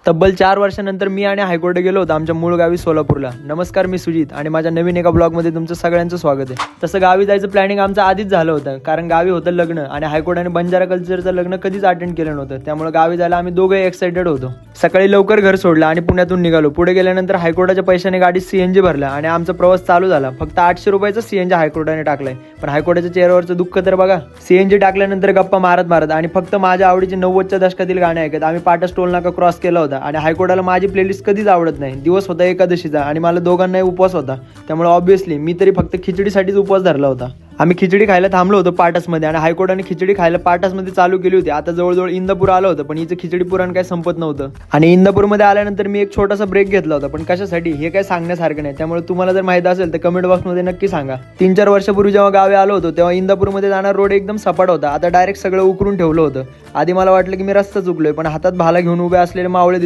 तब्बल 4 वर्षानंतर मी आणि हायकोर्ट गेलो होतो आमच्या मूळ गावी सोलापूरला. नमस्कार, मी सुजित आणि माझ्या नवीन एका ब्लॉगमध्ये तुमचं सगळ्यांचं स्वागत आहे. तसं गावी जायचं प्लॅनिंग आमचं आधीच झालं होतं, कारण गावी होतं लग्न आणि हायकोर्ट आणि बंजारा कल्चरचं लग्न कधीच अटेंड केलं नव्हतं. त्यामुळे गावी जायला आम्ही दोघंही एक्साइटेड होतो. सकाळी लवकर घर सोडलं आणि पुण्यातून निघालो. पुढे गेल्यानंतर हायकोर्टाच्या पैशाने गाडीत सीएनजी भरला आणि आमचा प्रवास चालू झाला. फक्त 800 रुपयाचा सीएनजी हायकोर्टाने टाकलाय, पण हायकोर्टाच्या चेहऱ्यावरचं दुःख तर बघा. सीएनजी टाकल्यानंतर गप्पा मारत मारत आणि फक्त माझ्या आवडीचे 90च्या दशकातील गाणे ऐकत आम्ही पाटस टोल नाका क्रॉस केला होता. आणि हायकोर्टाला माझी प्लेलिस्ट कधीच आवडत नाही. दिवस होता एकादशीचा आणि मला दोघांनाही उपवास होता, त्यामुळे ऑब्व्हियसली मी तरी फक्त खिचडीसाठीच उपवास धरला होता. आम्ही खिचडी खायला थांबलो होतो पाटसमध्ये आणि हायकोर्टाने खिचडी खायला पाटसमध्ये चालू केली होती. आता जवळजवळ इंदापूर आलं होतं, पण हिचं खिचडी पुराण काय संपत नव्हतं. आणि इंदापूरमध्ये आल्यानंतर मी एक छोटासा ब्रेक घेतला होता, पण कशासाठी हे काय सांगण्यासारखं नाही. त्यामुळे तुम्हाला जर माहिती असेल तर कमेंट बॉक्समध्ये नक्की सांगा. 3-4 वर्षापूर्वी जेव्हा गावी आलो होतो तेव्हा इंदापूरमध्ये जाणार रोड एकदम सपाट होता. आता डायरेक्ट सगळं उकरून ठेवलं होतं. आधी मला वाटलं की मी रस्ता चुकलोय, पण हातात भाला घेऊन उभे असलेले मावळे